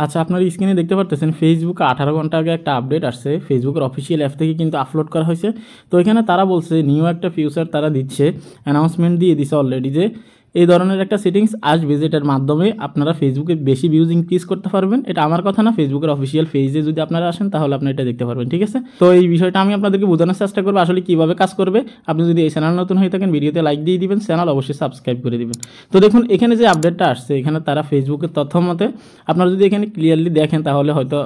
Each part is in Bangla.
আচ্ছা, আপনার স্ক্রিনে দেখতে পারতেছেন ফেসবুকে 18 ঘন্টা আগে একটা আপডেট আসছে, ফেসবুকের অফিসিয়াল অ্যাপ থেকে কিন্তু আপলোড করা হয়েছে। তো এখানে তারা বলছে নিউ একটা ফিউচার তারা দিচ্ছে, অ্যানাউন্সমেন্ট দিয়ে দিছে অলরেডি যে এই ধরনের একটা সেটিংস আসবে যেটার মাধ্যমে আপনারা ফেসবুকে বেশি ভিউজ ইনক্রিজ করতে পারবেন। এটা আমার কথা না, ফেসবুকের অফিসিয়াল পেজে যদি আপনারা আসেন তাহলে আপনারা এটা দেখতে পারবেন, ঠিক আছে। তো এই বিষয়টা আমি আপনাদেরকে বোঝানোর চেষ্টা করবো আসলে কীভাবে কাজ করবে। আপনি যদি এই চ্যানেল নতুন হয়ে থাকেন ভিডিওতে লাইক দিয়ে দিবেন, চ্যানেল অবশ্যই সাবস্ক্রাইব করে দিবেন। তো দেখুন এখানে যে আপডেটটা আসছে, এখানে তারা ফেসবুকের তথ্য মতে আপনারা যদি এখানে ক্লিয়ারলি দেখেন তাহলে হয়তো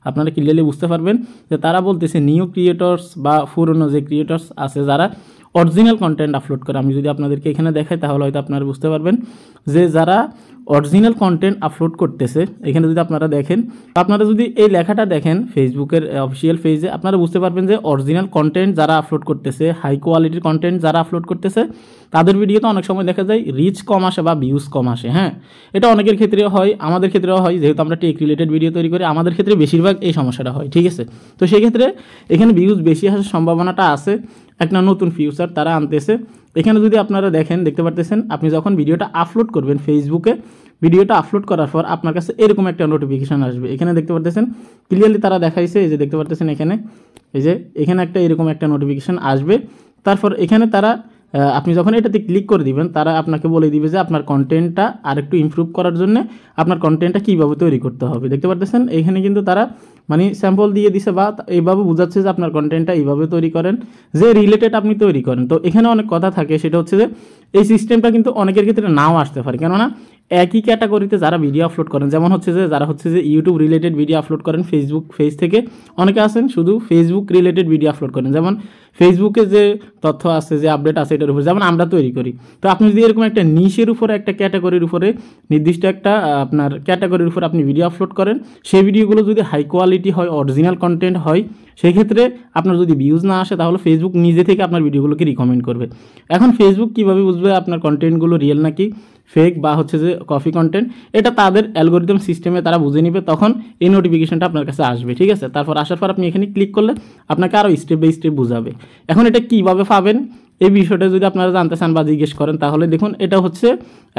আপনারা ক্লিয়ারলি বুঝতে পারবেন যে তারা বলতেছে নিউ ক্রিয়েটর্স বা পুরনো যে ক্রিয়েটর্স আছে যারা অরিজিনাল কন্টেন্ট আপলোড করে, আমি যদি আপনাদেরকে এখানে দেখাই তাহলে হয়তো আপনারা বুঝতে পারবেন যে যারা অরিজিনাল কন্টেন্ট আপলোড করতেছে। এখানে যদি আপনারা দেখেন, আপনারা যদি এই লেখাটা দেখেন ফেসবুকের অফিসিয়াল পেজে, আপনারা বুঝতে পারবেন যে অরিজিনাল কন্টেন্ট যারা আপলোড করতেছে, হাই কোয়ালিটির কন্টেন্ট যারা আপলোড করতেছে, তাদের ভিডিওতে অনেক সময় দেখা যায় রিচ কম আসে বা ভিউজ কম আসে। হ্যাঁ, এটা অনেকের ক্ষেত্রেও হয়, আমাদের ক্ষেত্রেও হয়, যেহেতু আমরা টেক রিলেটেড ভিডিও তৈরি করি আমাদের ক্ষেত্রে বেশিরভাগ এই সমস্যাটা হয়, ঠিক আছে। তো সেই ক্ষেত্রে এখানে ভিউজ বেশি আসার সম্ভাবনাটা আছে, একটা নতুন ফিউচার তারা আনতেছে। এখানে যদি আপনারা দেখেন, দেখতে পারতেছেন আপনি যখন ভিডিওটা আপলোড করবেন ফেসবুকে, ভিডিওটা আপলোড করার পর আপনার কাছে এরকম একটা নোটিফিকেশান আসবে। এখানে দেখতে পারতেছেন ক্লিয়ারলি তারা দেখাইছে, এই যে দেখতে পারতেছেন এখানে, এই যে এখানে একটা এরকম একটা নোটিফিকেশান আসবে। তারপর এখানে তারা আপনি যখন এটাতে ক্লিক করে দিবেন তারা আপনাকে বলে দিবে যে আপনার কন্টেন্টটা আরেকটু ইমপ্রুভ করার জন্য আপনার কন্টেন্টটা কীভাবে তৈরি করতে হবে। দেখতে পারতেছেন এইখানে কিন্তু তারা মানে স্যাম্পল দিয়ে দিছে বা এইভাবে বোঝাচ্ছে যে আপনার কন্টেন্টটা এইভাবে তৈরি করেন যে রিলেটেড আপনি তৈরি করেন। তো এখানে অনেক কথা থাকে, সেটা হচ্ছে যে এই সিস্টেমটা কিন্তু অনেকের ক্ষেত্রে নাও আসতে পারে, কেননা একই ক্যাটাগরিতে যারা ভিডিও আপলোড করেন, যেমন হচ্ছে যে যারা হচ্ছে যে ইউটিউব রিলেটেড ভিডিও আপলোড করেন ফেসবুক পেজ থেকে, অনেকে আছেন শুধু ফেসবুক রিলেটেড ভিডিও আপলোড করেন, যেমন ফেসবুকে যে তথ্য আছে যে আপডেট আছে এটার উপর যেমন আমরা তৈরি করি। তো আপনি যদি এরকম একটা নিশের উপরে একটা ক্যাটাগরির উপরে নির্দিষ্ট একটা আপনার ক্যাটাগরির উপর আপনি ভিডিও আপলোড করেন, সেই ভিডিওগুলো যদি হাই কোয়ালিটি হয়, অরিজিনাল কন্টেন্ট হয়, সেই ক্ষেত্রে আপনার যদি ভিউজ না আসে তাহলে ফেসবুক নিজে থেকে আপনার ভিডিওগুলোকে রিকমেন্ড করবে। এখন ফেসবুক কীভাবে বুঝবে আপনার কন্টেন্টগুলো রিয়েল নাকি ফেক বা হচ্ছে যে কপি কন্টেন্ট, এটা তাদের অ্যালগোরিদম সিস্টেমে তারা বুঝে নেবে, তখন এই নোটিফিকেশনটা আপনার কাছে আসবে, ঠিক আছে। তারপর আসার পর আপনি এখানে ক্লিক করলে আপনাকে আরও স্টেপ বাই স্টেপ বুঝাবে। এখন এটা কীভাবে পাবেন এই বিষয়টা যদি আপনারা জানতে চান বা জিজ্ঞেস করেন তাহলে দেখুন এটা হচ্ছে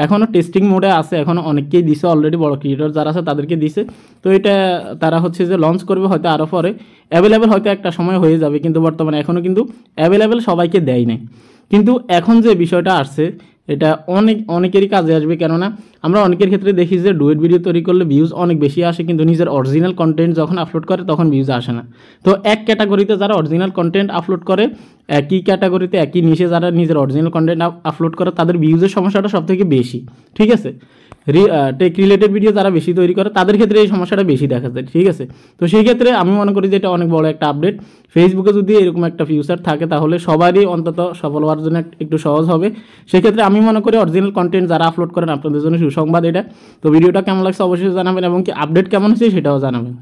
এখনও টেস্টিং মোডে আছে, এখনও অনেককেই দিছে অলরেডি, বড় ক্রিয়েটর যারা আছে তাদেরকে দিছে। তো এটা তারা হচ্ছে যে লঞ্চ করবে হয়তো আরও পরে, অ্যাভেলেবেল হয়তো একটা সময় হয়ে যাবে, কিন্তু বর্তমানে এখনও কিন্তু অ্যাভেলেবেল সবাইকে দেয় নাই। কিন্তু এখন যে বিষয়টা আসছে এটা অনেকেরই কাজে আসবে, কেননা আমরা অনেকের ক্ষেত্রে দেখি যে ডুয়েট ভিডিও তৈরি করলে ভিউজ অনেক বেশি আসে, কিন্তু নিজের অরিজিনাল কন্টেন্ট যখন আপলোড করে তখন ভিউজ আসে না। তো এক ক্যাটাগরিতে যারা অরিজিনাল কন্টেন্ট আপলোড করে, একই ক্যাটাগরিতে একই নিশে যারা নিজের অরিজিনাল কন্টেন্ট আপলোড করে, তাদের ভিউজের সমস্যাটা সবথেকে বেশি, ঠিক আছে। টেক রিলেটেড ভিডিও যারা বেশি তৈরি করে তাদের ক্ষেত্রে এই সমস্যাটা বেশি দেখা যায়, ঠিক আছে। তো সেই ক্ষেত্রে আমি মনে করি যে এটা অনেক বড় একটা আপডেট। ফেসবুকে যদি এরকম একটা ফিউচার থাকে তাহলে সবারই অন্তত সফল হওয়ার জন্য একটু সহজ হবে। সেক্ষেত্রে আমি মনে করি অরিজিনাল কন্টেন্ট যারা আপলোড করেন আপনাদের জন্য সুসংবাদ এটা। তো ভিডিওটা কেমন লাগছে অবশ্যই জানাবেন এবং কি আপডেট কেমন হচ্ছে সেটাও জানাবেন।